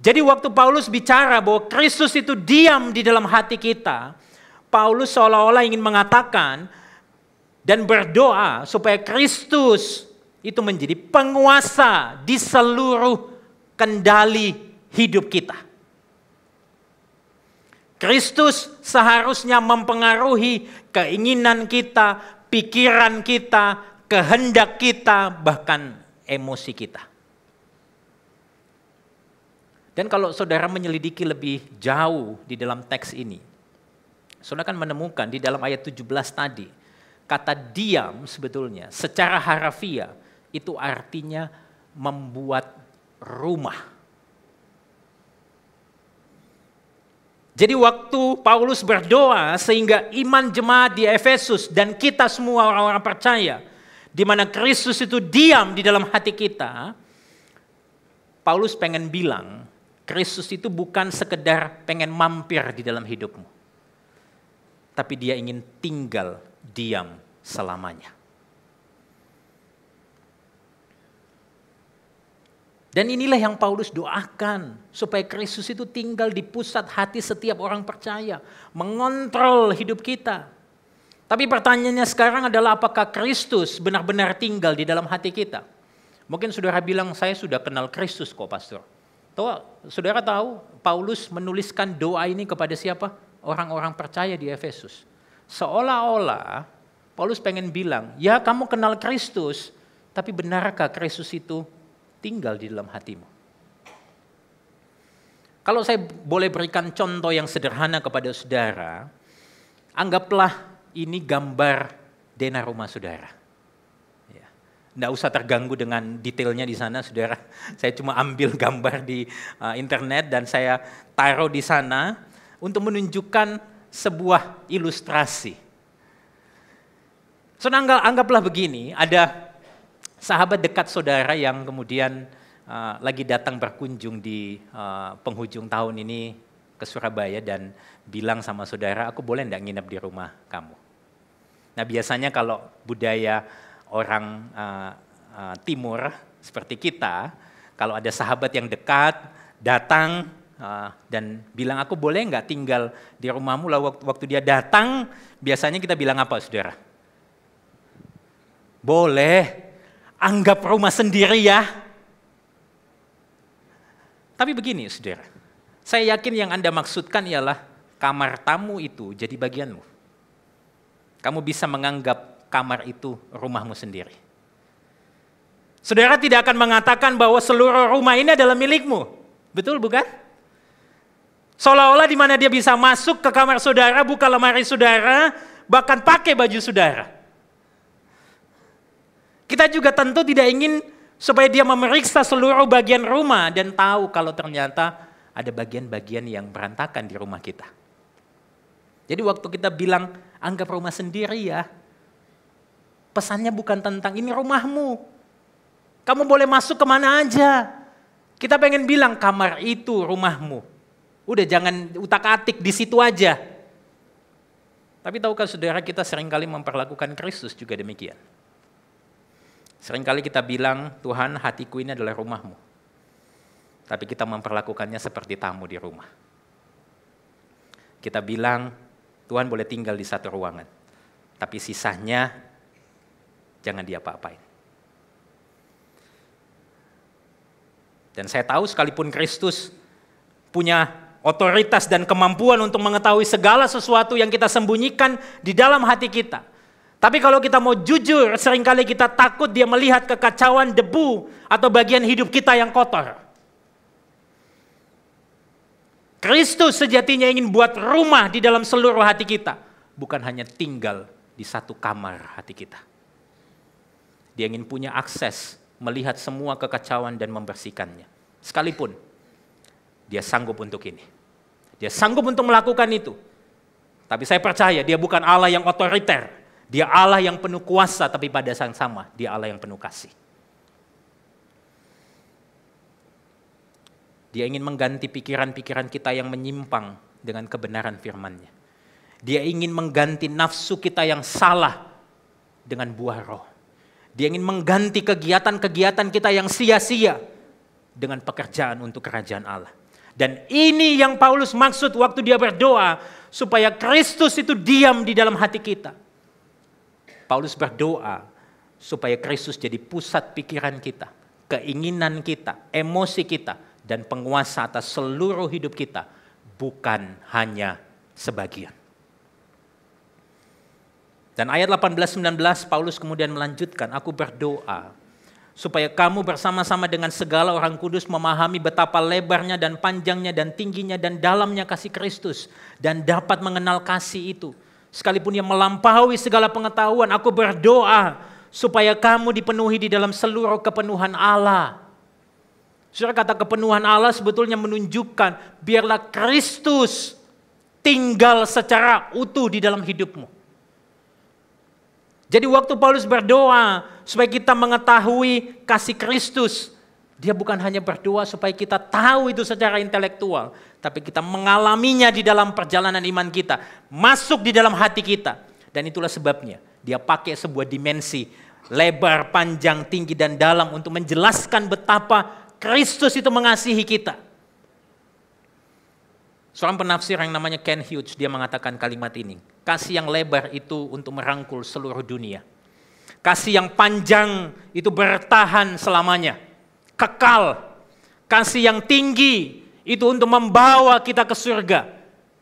A: Jadi waktu Paulus bicara bahwa Kristus itu diam di dalam hati kita, Paulus seolah-olah ingin mengatakan dan berdoa supaya Kristus itu menjadi penguasa di seluruh kendali hidup kita. Kristus seharusnya mempengaruhi keinginan kita, pikiran kita, kehendak kita, bahkan emosi kita. Dan kalau saudara menyelidiki lebih jauh di dalam teks ini, saudara akan menemukan di dalam ayat 17 tadi, kata diam sebetulnya secara harafiah itu artinya membuat rumah. Jadi waktu Paulus berdoa sehingga iman jemaat di Efesus dan kita semua orang-orang percaya, di mana Kristus itu diam di dalam hati kita, Paulus pengen bilang, Kristus itu bukan sekedar pengen mampir di dalam hidupmu, tapi dia ingin tinggal diam selamanya. Dan inilah yang Paulus doakan, supaya Kristus itu tinggal di pusat hati setiap orang percaya, mengontrol hidup kita. Tapi pertanyaannya sekarang adalah apakah Kristus benar-benar tinggal di dalam hati kita? Mungkin saudara bilang, saya sudah kenal Kristus kok pastor. Saudara tahu Paulus menuliskan doa ini kepada siapa? Orang-orang percaya di Efesus. Seolah-olah Paulus pengen bilang, ya kamu kenal Kristus, tapi benarkah Kristus itu tinggal di dalam hatimu? Kalau saya boleh berikan contoh yang sederhana kepada saudara, anggaplah ini gambar denah rumah saudara. Ya. Nggak usah terganggu dengan detailnya di sana, saudara. Saya cuma ambil gambar di internet dan saya taruh di sana untuk menunjukkan sebuah ilustrasi. So, anggaplah begini, ada sahabat dekat saudara yang kemudian lagi datang berkunjung di penghujung tahun ini ke Surabaya dan bilang sama saudara, aku boleh enggak nginep di rumah kamu? Nah biasanya kalau budaya orang timur seperti kita, kalau ada sahabat yang dekat datang dan bilang aku boleh enggak tinggal di rumahmu, lalu waktu dia datang biasanya kita bilang apa saudara? Boleh. Anggap rumah sendiri ya. Tapi begini saudara, saya yakin yang Anda maksudkan ialah kamar tamu itu jadi bagianmu. Kamu bisa menganggap kamar itu rumahmu sendiri. Saudara tidak akan mengatakan bahwa seluruh rumah ini adalah milikmu. Betul bukan? Seolah-olah di mana dia bisa masuk ke kamar saudara, buka lemari saudara, bahkan pakai baju saudara. Kita juga tentu tidak ingin supaya dia memeriksa seluruh bagian rumah dan tahu kalau ternyata ada bagian-bagian yang berantakan di rumah kita. Jadi waktu kita bilang anggap rumah sendiri ya, pesannya bukan tentang ini rumahmu. Kamu boleh masuk kemana aja. Kita pengen bilang kamar itu rumahmu. Udah jangan utak-atik di situ aja. Tapi tahukah saudara, kita seringkali memperlakukan Kristus juga demikian. Seringkali kita bilang, Tuhan hatiku ini adalah rumahmu. Tapi kita memperlakukannya seperti tamu di rumah. Kita bilang, Tuhan boleh tinggal di satu ruangan. Tapi sisanya, jangan diapa-apain. Dan saya tahu sekalipun Kristus punya otoritas dan kemampuan untuk mengetahui segala sesuatu yang kita sembunyikan di dalam hati kita. Tapi kalau kita mau jujur, seringkali kita takut dia melihat kekacauan debu atau bagian hidup kita yang kotor. Kristus sejatinya ingin buat rumah di dalam seluruh hati kita. Bukan hanya tinggal di satu kamar hati kita. Dia ingin punya akses, melihat semua kekacauan dan membersihkannya. Sekalipun dia sanggup untuk ini. Dia sanggup untuk melakukan itu. Tapi saya percaya dia bukan Allah yang otoriter. Dia Allah yang penuh kuasa, tapi pada saat yang sama, dia Allah yang penuh kasih. Dia ingin mengganti pikiran-pikiran kita yang menyimpang dengan kebenaran firman-Nya. Dia ingin mengganti nafsu kita yang salah dengan buah roh. Dia ingin mengganti kegiatan-kegiatan kita yang sia-sia dengan pekerjaan untuk kerajaan Allah. Dan ini yang Paulus maksud waktu dia berdoa, supaya Kristus itu diam di dalam hati kita. Paulus berdoa supaya Kristus jadi pusat pikiran kita, keinginan kita, emosi kita, dan penguasa atas seluruh hidup kita, bukan hanya sebagian. Dan ayat 18-19 Paulus kemudian melanjutkan, aku berdoa supaya kamu bersama-sama dengan segala orang kudus memahami betapa lebarnya dan panjangnya dan tingginya dan dalamnya kasih Kristus, dan dapat mengenal kasih itu. Sekalipun yang melampaui segala pengetahuan, aku berdoa supaya kamu dipenuhi di dalam seluruh kepenuhan Allah. Saudara, kata kepenuhan Allah sebetulnya menunjukkan biarlah Kristus tinggal secara utuh di dalam hidupmu. Jadi waktu Paulus berdoa supaya kita mengetahui kasih Kristus, dia bukan hanya berdoa supaya kita tahu itu secara intelektual, tapi kita mengalaminya di dalam perjalanan iman kita, masuk di dalam hati kita. Dan itulah sebabnya dia pakai sebuah dimensi lebar, panjang, tinggi, dan dalam untuk menjelaskan betapa Kristus itu mengasihi kita. Seorang penafsir yang namanya Ken Hughes, dia mengatakan kalimat ini. Kasih yang lebar itu untuk merangkul seluruh dunia. Kasih yang panjang itu bertahan selamanya. Kekal. Kasih yang tinggi itu untuk membawa kita ke surga.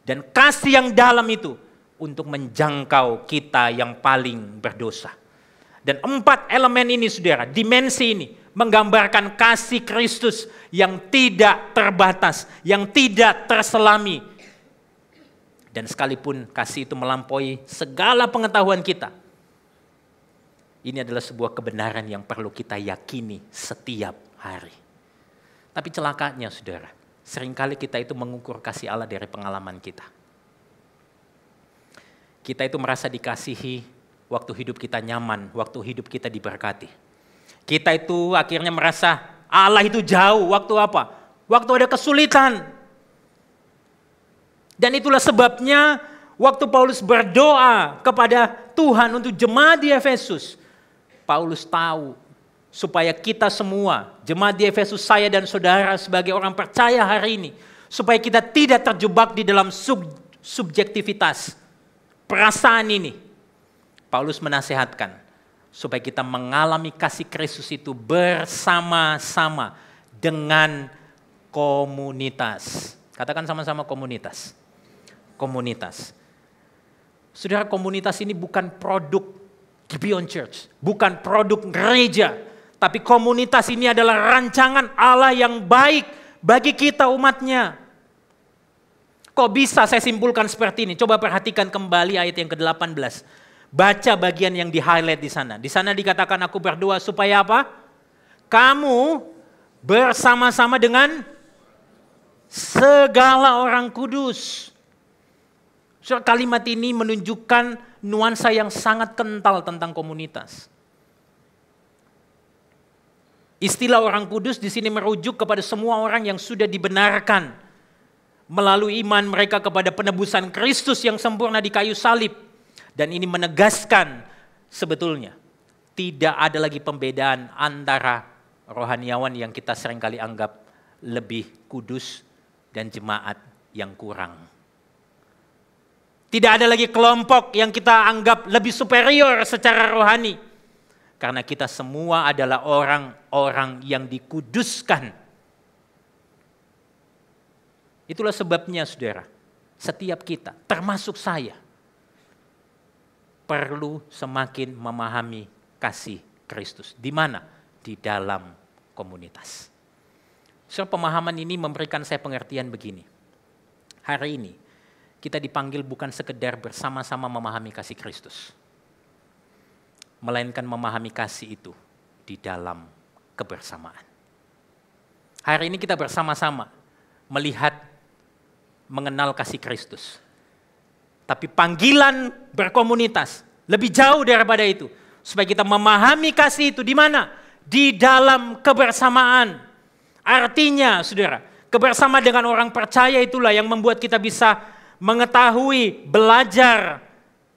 A: Dan kasih yang dalam itu untuk menjangkau kita yang paling berdosa. Dan 4 elemen ini saudara, dimensi ini menggambarkan kasih Kristus yang tidak terbatas, yang tidak terselami. Dan sekalipun kasih itu melampaui segala pengetahuan kita, ini adalah sebuah kebenaran yang perlu kita yakini setiap hari. Tapi celakanya saudara, seringkali kita itu mengukur kasih Allah dari pengalaman kita. Kita itu merasa dikasihi waktu hidup kita nyaman, waktu hidup kita diberkati. Kita itu akhirnya merasa Allah itu jauh, waktu apa? Waktu ada kesulitan. Dan itulah sebabnya waktu Paulus berdoa kepada Tuhan untuk jemaat di Efesus, Paulus tahu supaya kita semua, jemaat di Efesus, saya dan saudara sebagai orang percaya hari ini, supaya kita tidak terjebak di dalam subjektivitas perasaan ini. Paulus menasehatkan supaya kita mengalami kasih Kristus itu bersama-sama dengan komunitas. Katakan sama-sama komunitas. Komunitas. Saudara, komunitas ini bukan produk Gibeon Church, bukan produk gereja, tapi komunitas ini adalah rancangan Allah yang baik bagi kita umatnya. Kok bisa saya simpulkan seperti ini? Coba perhatikan kembali ayat yang ke-18. Baca bagian yang di-highlight di sana. Di sana dikatakan aku berdoa supaya apa? Kamu bersama-sama dengan segala orang kudus. So, kalimat ini menunjukkan nuansa yang sangat kental tentang komunitas. Istilah orang kudus di sini merujuk kepada semua orang yang sudah dibenarkan melalui iman mereka kepada penebusan Kristus yang sempurna di kayu salib. Dan ini menegaskan sebetulnya tidak ada lagi pembedaan antara rohaniawan yang kita seringkali anggap lebih kudus dan jemaat yang kurang. Tidak ada lagi kelompok yang kita anggap lebih superior secara rohani. Karena kita semua adalah orang-orang yang dikuduskan. Itulah sebabnya saudara, setiap kita, termasuk saya, perlu semakin memahami kasih Kristus. Di mana? Di dalam komunitas. So, pemahaman ini memberikan saya pengertian begini. Hari ini kita dipanggil bukan sekedar bersama-sama memahami kasih Kristus, melainkan memahami kasih itu di dalam kebersamaan. Hari ini kita bersama-sama melihat, mengenal kasih Kristus. Tapi panggilan berkomunitas lebih jauh daripada itu. Supaya kita memahami kasih itu di mana? Di dalam kebersamaan. Artinya saudara, kebersamaan dengan orang percaya itulah yang membuat kita bisa mengetahui, belajar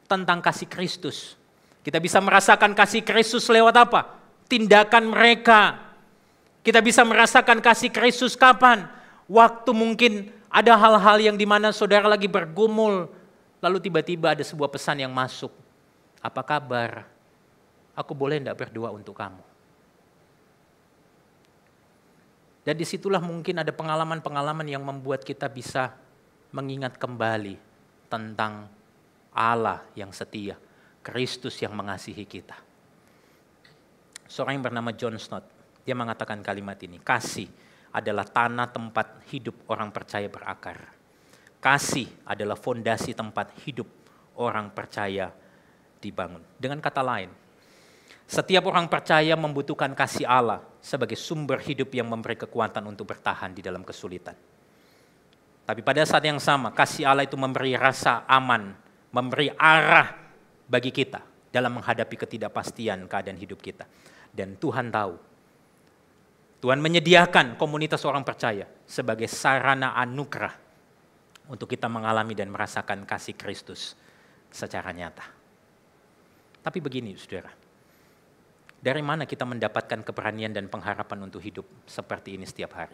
A: tentang kasih Kristus. Kita bisa merasakan kasih Kristus lewat apa? Tindakan mereka. Kita bisa merasakan kasih Kristus kapan? Waktu mungkin ada hal-hal yang dimana saudara lagi bergumul, lalu tiba-tiba ada sebuah pesan yang masuk. Apa kabar? Aku boleh enggak berdoa untuk kamu? Dan disitulah mungkin ada pengalaman-pengalaman yang membuat kita bisa mengingat kembali tentang Allah yang setia, Kristus yang mengasihi kita. Seorang yang bernama John Stott, dia mengatakan kalimat ini, kasih adalah tanah tempat hidup orang percaya berakar. Kasih adalah fondasi tempat hidup orang percaya dibangun. Dengan kata lain, setiap orang percaya membutuhkan kasih Allah sebagai sumber hidup yang memberi kekuatan untuk bertahan di dalam kesulitan. Tapi pada saat yang sama, kasih Allah itu memberi rasa aman, memberi arah bagi kita dalam menghadapi ketidakpastian keadaan hidup kita. Dan Tuhan tahu, Tuhan menyediakan komunitas orang percaya sebagai sarana anugerah untuk kita mengalami dan merasakan kasih Kristus secara nyata. Tapi begini saudara, Dari mana kita mendapatkan keberanian dan pengharapan untuk hidup seperti ini setiap hari?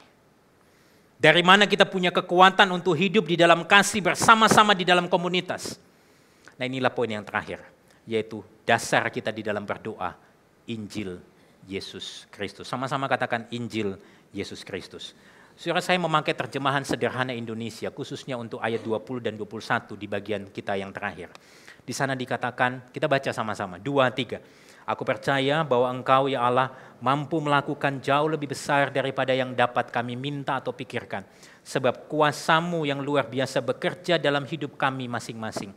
A: Dari mana kita punya kekuatan untuk hidup di dalam kasih bersama-sama di dalam komunitas? Nah, inilah poin yang terakhir, yaitu dasar kita di dalam berdoa, Injil Yesus Kristus. Sama-sama katakan Injil Yesus Kristus. Saudara, saya memakai terjemahan sederhana Indonesia, khususnya untuk ayat 20 dan 21 di bagian kita yang terakhir. Di sana dikatakan, kita baca sama-sama, 2, 3. Aku percaya bahwa Engkau, ya Allah, mampu melakukan jauh lebih besar daripada yang dapat kami minta atau pikirkan. Sebab kuasa-Mu yang luar biasa bekerja dalam hidup kami masing-masing.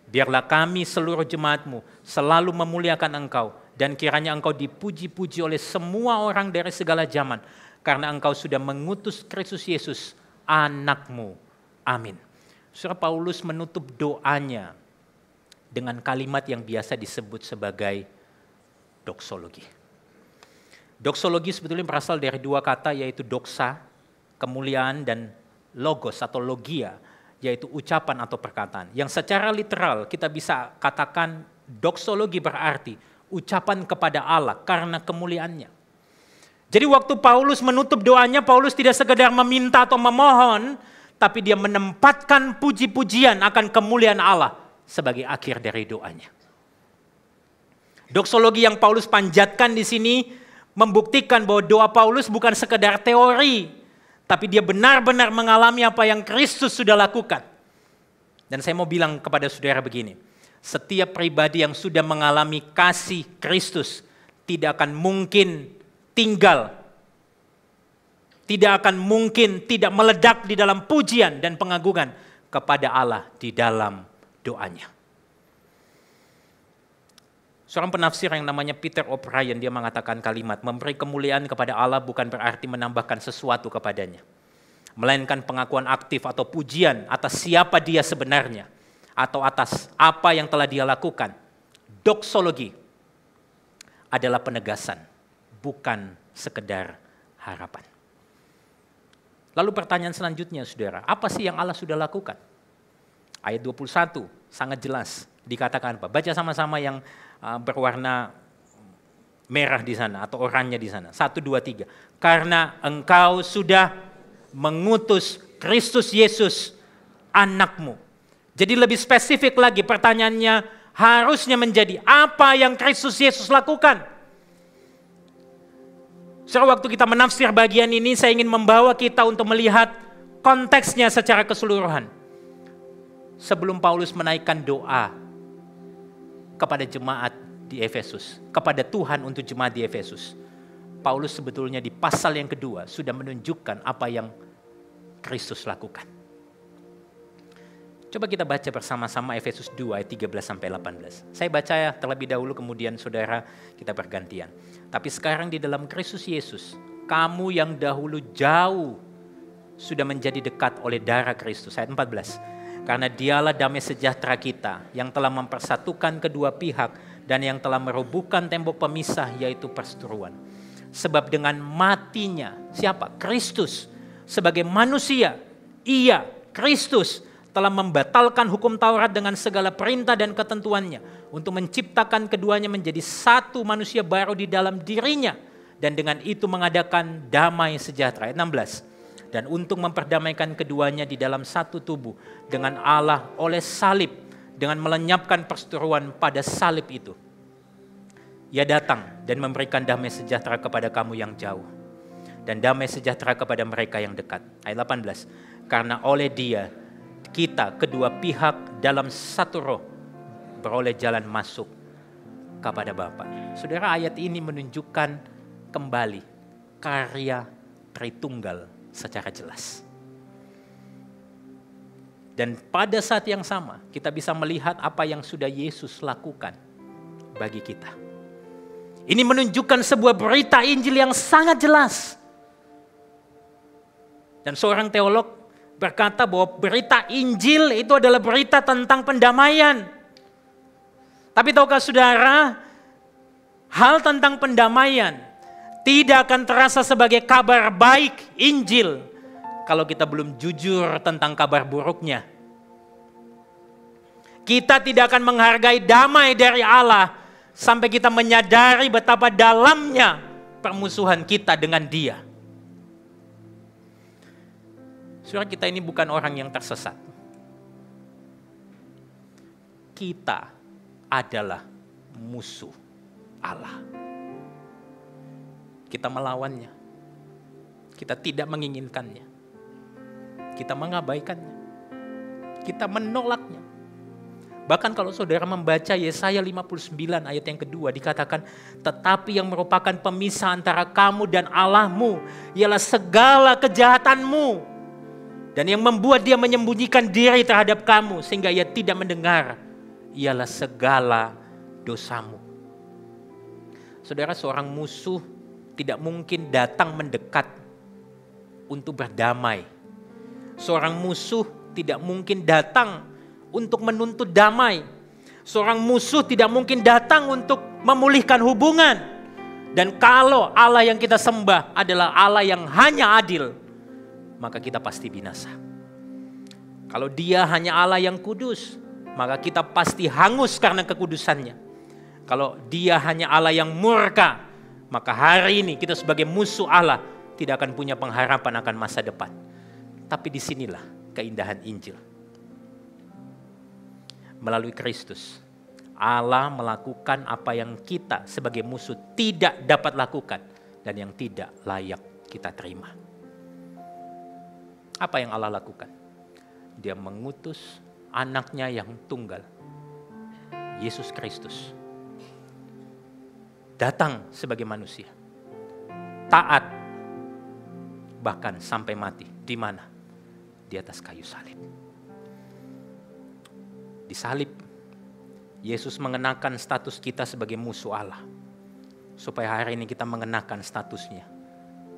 A: Biarlah kami seluruh jemaat-Mu selalu memuliakan Engkau, dan kiranya Engkau dipuji-puji oleh semua orang dari segala zaman, karena Engkau sudah mengutus Kristus Yesus, anak-Mu. Amin. Saudara, Paulus menutup doanya dengan kalimat yang biasa disebut sebagai doksologi. Doksologi sebetulnya berasal dari dua kata, yaitu doxa, kemuliaan, dan logos atau logia, yaitu ucapan atau perkataan. Yang secara literal kita bisa katakan doksologi berarti ucapan kepada Allah karena kemuliaannya. Jadi waktu Paulus menutup doanya, Paulus tidak sekedar meminta atau memohon, tapi dia menempatkan puji-pujian akan kemuliaan Allah sebagai akhir dari doanya. Doksologi yang Paulus panjatkan di sini membuktikan bahwa doa Paulus bukan sekedar teori, tapi dia benar-benar mengalami apa yang Kristus sudah lakukan. Dan saya mau bilang kepada saudara begini, setiap pribadi yang sudah mengalami kasih Kristus tidak akan mungkin tinggal, tidak akan mungkin tidak meledak di dalam pujian dan pengagungan kepada Allah di dalam doanya. Seorang penafsir yang namanya Peter O'Brien, dia mengatakan kalimat, memberi kemuliaan kepada Allah bukan berarti menambahkan sesuatu kepadanya, melainkan pengakuan aktif atau pujian atas siapa dia sebenarnya, atau atas apa yang telah dia lakukan. Doksologi adalah penegasan, bukan sekedar harapan. Lalu pertanyaan selanjutnya, saudara, apa sih yang Allah sudah lakukan? Ayat 21 sangat jelas dikatakan apa? Baca sama-sama yang berwarna merah di sana atau oranye di sana. 1, 2, 3. Karena Engkau sudah mengutus Kristus Yesus, anak-Mu. Jadi lebih spesifik lagi pertanyaannya harusnya menjadi apa yang Kristus Yesus lakukan? Waktu kita menafsir bagian ini, saya ingin membawa kita untuk melihat konteksnya secara keseluruhan. Sebelum Paulus menaikkan doa kepada jemaat di Efesus, kepada Tuhan untuk jemaat di Efesus, Paulus sebetulnya di pasal yang kedua sudah menunjukkan apa yang Kristus lakukan. Coba kita baca bersama-sama Efesus 2 ayat 13-18. Saya baca ya terlebih dahulu, kemudian saudara kita bergantian. Tapi sekarang di dalam Kristus Yesus, kamu yang dahulu jauh sudah menjadi dekat oleh darah Kristus. Ayat 14. Karena dialah damai sejahtera kita yang telah mempersatukan kedua pihak dan yang telah merobohkan tembok pemisah, yaitu perseteruan. Sebab dengan matinya, siapa? Kristus. Sebagai manusia, ia, Kristus, telah membatalkan hukum Taurat dengan segala perintah dan ketentuannya untuk menciptakan keduanya menjadi satu manusia baru di dalam dirinya, dan dengan itu mengadakan damai sejahtera. Ayat 16. Dan untuk memperdamaikan keduanya di dalam satu tubuh dengan Allah oleh salib, dengan melenyapkan perseteruan pada salib itu. Ia datang dan memberikan damai sejahtera kepada kamu yang jauh, dan damai sejahtera kepada mereka yang dekat. Ayat 18. Karena oleh Dia kita kedua pihak dalam satu roh beroleh jalan masuk kepada Bapa. Saudara, ayat ini menunjukkan kembali karya Tritunggal secara jelas. Dan pada saat yang sama kita bisa melihat apa yang sudah Yesus lakukan bagi kita. Ini menunjukkan sebuah berita Injil yang sangat jelas. Dan seorang teolog berkata bahwa berita Injil itu adalah berita tentang pendamaian. Tapi tahukah saudara, hal tentang pendamaian tidak akan terasa sebagai kabar baik Injil kalau kita belum jujur tentang kabar buruknya. Kita tidak akan menghargai damai dari Allah sampai kita menyadari betapa dalamnya permusuhan kita dengan Dia. Saudara, kita ini bukan orang yang tersesat. Kita adalah musuh Allah. Kita melawannya. Kita tidak menginginkannya. Kita mengabaikannya. Kita menolaknya. Bahkan kalau saudara membaca Yesaya 59 ayat yang kedua dikatakan, tetapi yang merupakan pemisah antara kamu dan Allahmu ialah segala kejahatanmu. Dan yang membuat dia menyembunyikan diri terhadap kamu sehingga ia tidak mendengar ialah segala dosamu. Saudara, seorang musuh tidak mungkin datang mendekat untuk berdamai. Seorang musuh tidak mungkin datang untuk menuntut damai. Seorang musuh tidak mungkin datang untuk memulihkan hubungan. Dan kalau Allah yang kita sembah adalah Allah yang hanya adil, maka kita pasti binasa. Kalau Dia hanya Allah yang kudus, maka kita pasti hangus karena kekudusannya. Kalau Dia hanya Allah yang murka, maka hari ini kita sebagai musuh Allah tidak akan punya pengharapan akan masa depan. Tapi disinilah keindahan Injil. Melalui Kristus, Allah melakukan apa yang kita sebagai musuh tidak dapat lakukan dan yang tidak layak kita terima. Apa yang Allah lakukan? Dia mengutus anaknya yang tunggal, Yesus Kristus, datang sebagai manusia, taat, bahkan sampai mati. Di mana? Di atas kayu salib. Di salib, Yesus mengenakan status kita sebagai musuh Allah. Supaya hari ini kita mengenakan statusnya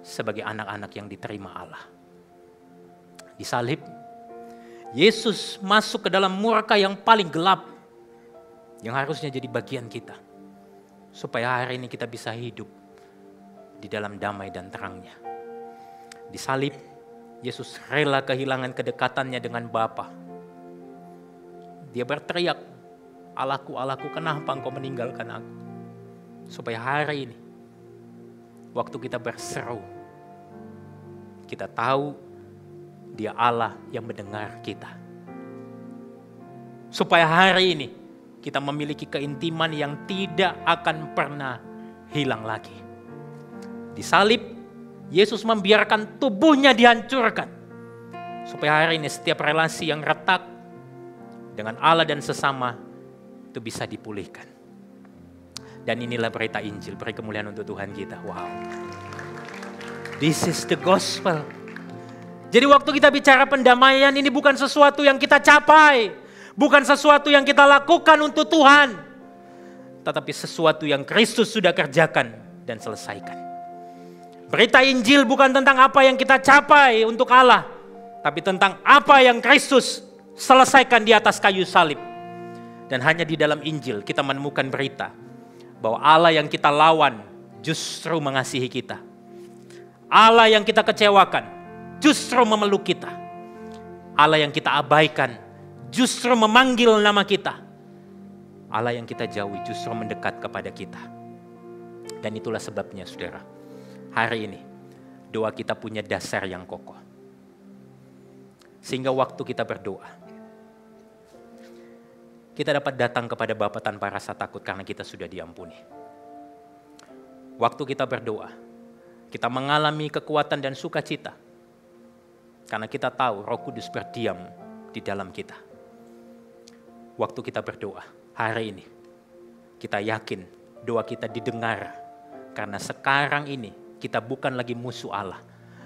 A: sebagai anak-anak yang diterima Allah. Di salib, Yesus masuk ke dalam murka yang paling gelap, yang harusnya jadi bagian kita. Supaya hari ini kita bisa hidup di dalam damai dan terangnya. Di salib, Yesus rela kehilangan kedekatannya dengan Bapa. Dia berteriak, Allahku, Allahku, kenapa engkau meninggalkan aku? Supaya hari ini, waktu kita berseru, kita tahu Dia Allah yang mendengar kita. Supaya hari ini, kita memiliki keintiman yang tidak akan pernah hilang lagi. Di salib, Yesus membiarkan tubuhnya dihancurkan. Supaya hari ini setiap relasi yang retak dengan Allah dan sesama itu bisa dipulihkan. Dan inilah berita Injil, beri kemuliaan untuk Tuhan kita. Wow. This is the gospel. Jadi waktu kita bicara pendamaian, ini bukan sesuatu yang kita capai, bukan sesuatu yang kita lakukan untuk Tuhan, tetapi sesuatu yang Kristus sudah kerjakan dan selesaikan. Berita Injil bukan tentang apa yang kita capai untuk Allah, tapi tentang apa yang Kristus selesaikan di atas kayu salib. Dan hanya di dalam Injil kita menemukan berita bahwa Allah yang kita lawan justru mengasihi kita. Allah yang kita kecewakan justru memeluk kita. Allah yang kita abaikan justru memanggil nama kita. Allah yang kita jauhi justru mendekat kepada kita. Dan itulah sebabnya saudara, hari ini doa kita punya dasar yang kokoh. Sehingga waktu kita berdoa, kita dapat datang kepada Bapa tanpa rasa takut karena kita sudah diampuni. Waktu kita berdoa, kita mengalami kekuatan dan sukacita karena kita tahu Roh Kudus berdiam di dalam kita. Waktu kita berdoa, hari ini kita yakin doa kita didengar karena sekarang ini kita bukan lagi musuh Allah,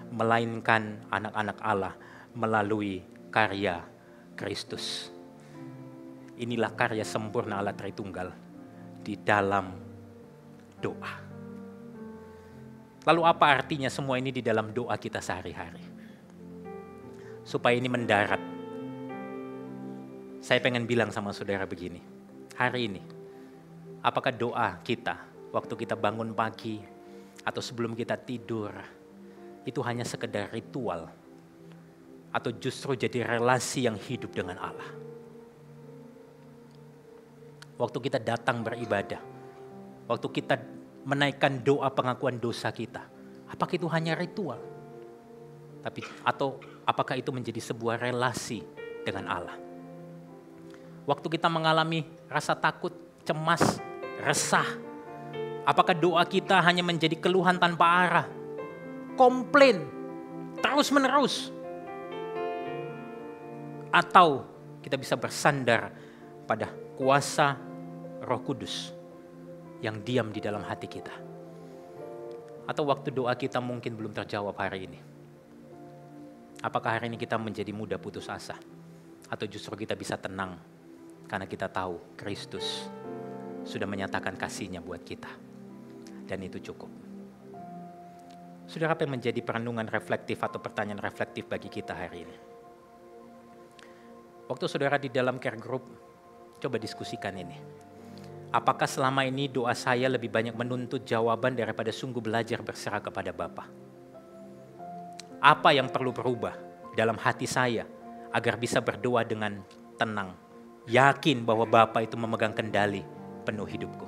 A: melainkan anak-anak Allah melalui karya Kristus. Inilah karya sempurna Allah Tritunggal di dalam doa. Lalu apa artinya semua ini di dalam doa kita sehari-hari? Supaya ini mendarat. Saya pengen bilang sama saudara begini. Hari ini, apakah doa kita waktu kita bangun pagi atau sebelum kita tidur itu hanya sekedar ritual? Atau justru jadi relasi yang hidup dengan Allah? Waktu kita datang beribadah, waktu kita menaikkan doa pengakuan dosa kita, apakah itu hanya ritual? Atau apakah itu menjadi sebuah relasi dengan Allah? Waktu kita mengalami rasa takut, cemas, resah, apakah doa kita hanya menjadi keluhan tanpa arah, komplain, terus menerus? Atau kita bisa bersandar pada kuasa Roh Kudus yang diam di dalam hati kita? Atau waktu doa kita mungkin belum terjawab hari ini, apakah hari ini kita menjadi mudah putus asa? Atau justru kita bisa tenang karena kita tahu Kristus sudah menyatakan kasih-Nya buat kita. Dan itu cukup. Saudara, apa yang menjadi perenungan reflektif atau pertanyaan reflektif bagi kita hari ini? Waktu saudara di dalam care group, coba diskusikan ini. Apakah selama ini doa saya lebih banyak menuntut jawaban daripada sungguh belajar berserah kepada Bapa? Apa yang perlu berubah dalam hati saya agar bisa berdoa dengan tenang, yakin bahwa Bapa itu memegang kendali penuh hidupku?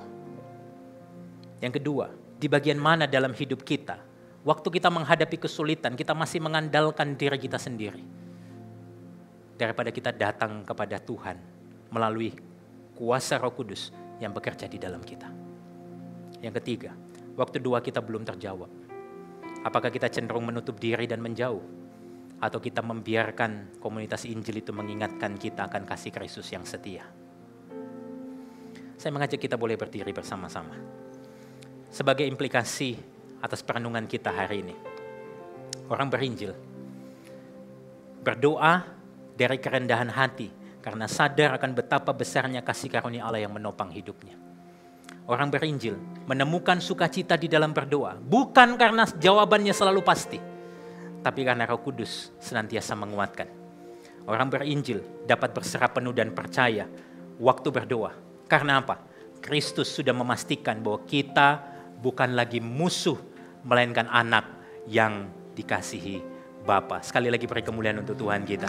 A: Yang kedua, di bagian mana dalam hidup kita, waktu kita menghadapi kesulitan, kita masih mengandalkan diri kita sendiri, daripada kita datang kepada Tuhan melalui kuasa Roh Kudus yang bekerja di dalam kita. Yang ketiga, waktu doa kita belum terjawab, apakah kita cenderung menutup diri dan menjauh? Atau kita membiarkan komunitas Injil itu mengingatkan kita akan kasih Kristus yang setia? Saya mengajak kita boleh berdiri bersama-sama. Sebagai implikasi atas perenungan kita hari ini, orang berinjil berdoa dari kerendahan hati karena sadar akan betapa besarnya kasih karunia Allah yang menopang hidupnya. Orang berinjil menemukan sukacita di dalam berdoa, bukan karena jawabannya selalu pasti, tapi karena Roh Kudus senantiasa menguatkan. Orang berinjil dapat berserah penuh dan percaya waktu berdoa. Karena apa? Kristus sudah memastikan bahwa kita bukan lagi musuh, melainkan anak yang dikasihi Bapa. Sekali lagi beri kemuliaan untuk Tuhan kita.